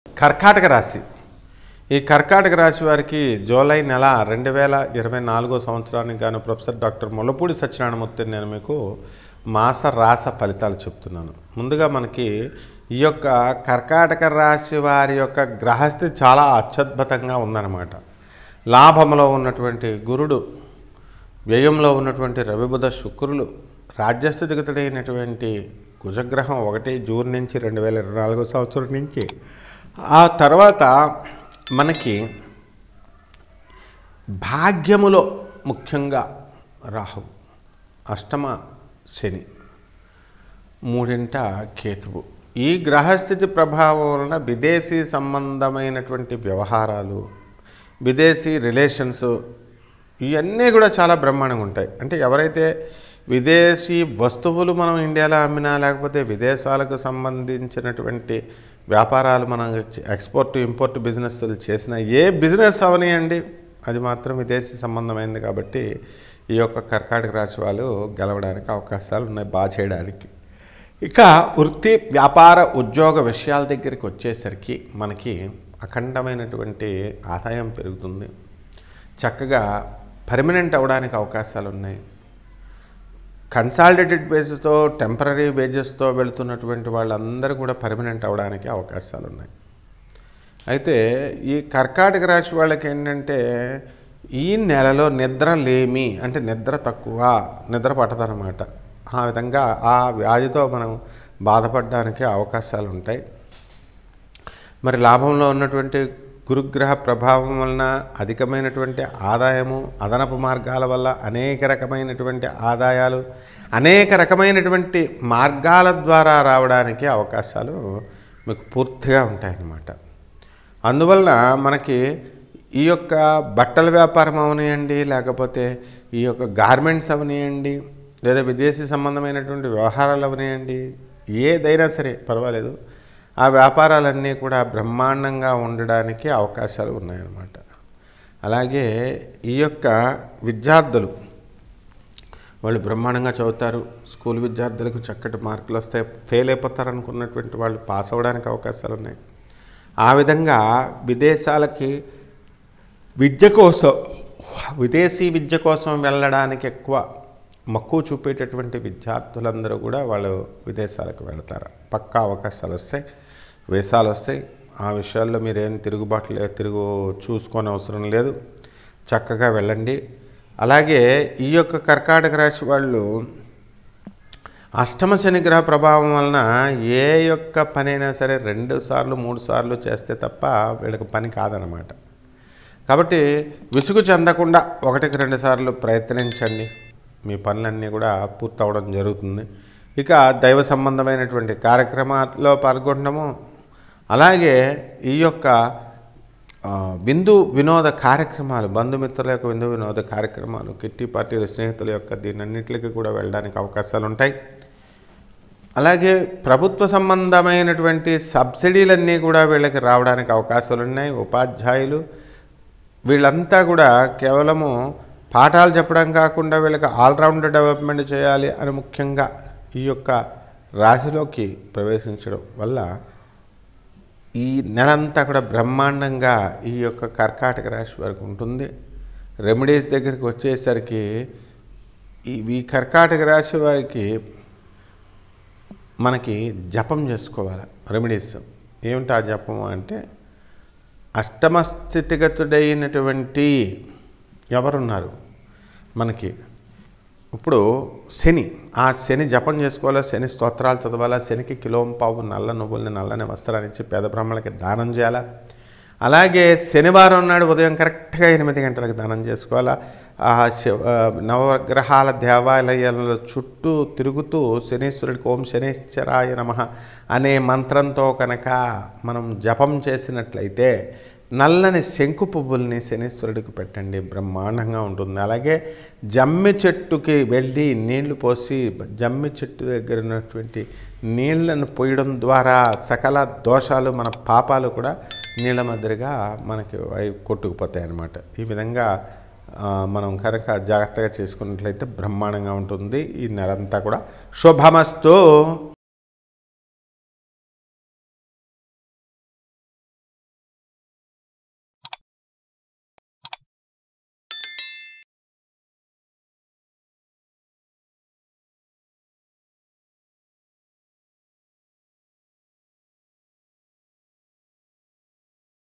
కర్కాటక రాశి. ఈ కర్కాటక రాశి వారికి జూలై నెల 2024 సంవత్సరానికి గాను ప్రొఫెసర్ డాక్టర్ ముల్లపూడి సత్యనారాయణమూర్తిని నేను మీకు మాస రాస ఫలితాలు చెప్తున్నాను. ముందుగా మనకి ఈ యొక్క కర్కాటక రాశి వారి యొక్క గ్రహస్థితి చాలా అత్యద్భుతంగా ఉందన్నమాట. లాభంలో ఉన్నటువంటి గురుడు, వ్యయంలో ఉన్నటువంటి రవి బుధ శుక్రులు, రాజ్యస్థితిగతుడైనటువంటి కుజగ్రహం 1 జూన్ నుంచి 2024 సంవత్సరం నుంచి, ఆ తర్వాత మనకి భాగ్యములో ముఖ్యంగా రాహు, అష్టమ శని, 3వ కేతువు. ఈ గ్రహస్థితి ప్రభావం వలన విదేశీ సంబంధమైనటువంటి వ్యవహారాలు, విదేశీ రిలేషన్స్ ఇవన్నీ కూడా చాలా బ్రహ్మాండంగా ఉంటాయి. అంటే ఎవరైతే విదేశీ వస్తువులు మనం ఇండియాలో అమ్మినా, లేకపోతే విదేశాలకు సంబంధించినటువంటి వ్యాపారాలు మనం ఎక్స్పోర్ట్ ఇంపోర్ట్ బిజినెస్లు చేసిన ఏ బిజినెస్ అవనియండి, అది మాత్రం విదేశీ సంబంధమైంది. కాబట్టి ఈ యొక్క కర్కాటక రాశి వాళ్ళు గెలవడానికి అవకాశాలు ఉన్నాయి, బాగా చేయడానికి. ఇక వృత్తి వ్యాపార ఉద్యోగ విషయాల దగ్గరికి వచ్చేసరికి మనకి అఖండమైనటువంటి ఆదాయం పెరుగుతుంది. చక్కగా పర్మనెంట్ అవ్వడానికి అవకాశాలు ఉన్నాయి. కన్సాలిడేటెడ్ బేస్తో టెంపరీ వేజెస్తో వెళుతున్నటువంటి వాళ్ళందరూ కూడా పర్మనెంట్ అవ్వడానికి అవకాశాలు ఉన్నాయి. అయితే ఈ కర్కాటక రాశి వాళ్ళకి ఏంటంటే ఈ నెలలో నిద్రలేమి, అంటే నిద్ర తక్కువ, నిద్ర పట్టదనమాట. ఆ విధంగా ఆ వ్యాధితో మనం బాధపడడానికి అవకాశాలు ఉంటాయి. మరి లాభంలో ఉన్నటువంటి గురుగ్రహ ప్రభావం వలన అధికమైనటువంటి ఆదాయము, అదనపు మార్గాల వల్ల అనేక రకమైనటువంటి ఆదాయాలు, అనేక రకమైనటువంటి మార్గాల ద్వారా రావడానికి అవకాశాలు మీకు పూర్తిగా ఉంటాయన్నమాట. అందువలన మనకి ఈ యొక్క బట్టల వ్యాపారం అవనియండి, లేకపోతే ఈ యొక్క గార్మెంట్స్ అవనియండి, లేదా విదేశీ సంబంధమైనటువంటి వ్యవహారాలు అవనియండి, ఏదైనా సరే పర్వాలేదు, ఆ వ్యాపారాలన్నీ కూడా బ్రహ్మాండంగా ఉండడానికి అవకాశాలు ఉన్నాయన్నమాట. అలాగే ఈ యొక్క విద్యార్థులు వాళ్ళు బ్రహ్మాండంగా చదువుతారు. స్కూల్ విద్యార్థులకు చక్కటి మార్కులు వస్తాయి. ఫెయిల్ అయిపోతారు అనుకున్నటువంటి వాళ్ళు పాస్ అవ్వడానికి అవకాశాలు ఉన్నాయి. ఆ విధంగా విదేశాలకి విద్య కోసం, విదేశీ విద్య కోసం వెళ్ళడానికి ఎక్కువ మక్కువ చూపేటటువంటి విద్యార్థులందరూ కూడా వాళ్ళు విదేశాలకు వెళతారు. పక్కా అవకాశాలు వస్తాయి, వీసాలు వస్తాయి. ఆ విషయాల్లో మీరేం తిరుగు చూసుకొని అవసరం లేదు, చక్కగా వెళ్ళండి. అలాగే ఈ యొక్క కర్కాటక రాశి వాళ్ళు అష్టమ శని గ్రహ ప్రభావం వలన ఏ యొక్క పనైనా సరే 2 సార్లు 3 సార్లు చేస్తే తప్ప వీళ్ళకి పని కాదనమాట. కాబట్టి విసుగు చెందకుండా 1కి 2 సార్లు ప్రయత్నించండి, మీ పనులన్నీ కూడా పూర్తవడం జరుగుతుంది. ఇక దైవ సంబంధమైనటువంటి కార్యక్రమాల్లో పాల్గొనడము, అలాగే ఈ యొక్క విందు వినోద కార్యక్రమాలు, బంధుమిత్రుల యొక్క విందు వినోద కార్యక్రమాలు, కిట్టి పార్టీలు, స్నేహితుల యొక్క దీనన్నింటికి కూడా వెళ్ళడానికి అవకాశాలు ఉంటాయి. అలాగే ప్రభుత్వ సంబంధమైనటువంటి సబ్సిడీలన్నీ కూడా వీళ్ళకి రావడానికి అవకాశాలు ఉన్నాయి. ఉపాధ్యాయులు వీళ్ళంతా కూడా కేవలము పాఠాలు చెప్పడం కాకుండా వీళ్ళకి ఆల్రౌండ్ డెవలప్మెంట్ చేయాలి అని ముఖ్యంగా ఈ యొక్క రాశిలోకి ప్రవేశించడం వల్ల ఈ నెలంతా కూడా బ్రహ్మాండంగా ఈ యొక్క కర్కాటక రాశి వరకు ఉంటుంది. రెమెడీస్ దగ్గరికి వచ్చేసరికి ఈ కర్కాటక రాశి వారికి మనకి జపం చేసుకోవాలి. రెమెడీస్ ఏమిటి ఆ జపం అంటే, అష్టమ స్థితిగతుడైనటువంటి ఎవరున్నారు మనకి ఇప్పుడు శని, ఆ శని జపం చేసుకోవాలా, శని స్తోత్రాలు చదవాలా, శనికి కిలోంపావు నల్ల నువ్వుల్ని, నల్లని వస్త్రాన్ని ఇచ్చి పేద బ్రాహ్మణులకి దానం చేయాలా. అలాగే శనివారం నాడు ఉదయం కరెక్ట్గా 8 గంటలకు దానం చేసుకోవాలా. నవగ్రహాల దేవాలయాల చుట్టూ తిరుగుతూ శనీశ్వరుడికి ఓం శనీశ్వరాయ నమః అనే మంత్రంతో కనుక మనం జపం చేసినట్లయితే నల్లని శంకు పువ్వుల్ని శనీశ్వరుడికి పెట్టండి, బ్రహ్మాండంగా ఉంటుంది. అలాగే జమ్మి చెట్టుకి వెళ్ళి నీళ్లు పోసి, జమ్మి చెట్టు దగ్గర ఉన్నటువంటి నీళ్లను పోయడం ద్వారా సకల దోషాలు, మన పాపాలు కూడా నీళ్ళ మధ్యగా మనకి కొట్టుకుపోతాయి అన్నమాట. ఈ విధంగా మనం కనుక జాగ్రత్తగా చేసుకున్నట్లయితే బ్రహ్మాండంగా ఉంటుంది. ఈ నెలంతా కూడా శుభమస్తు.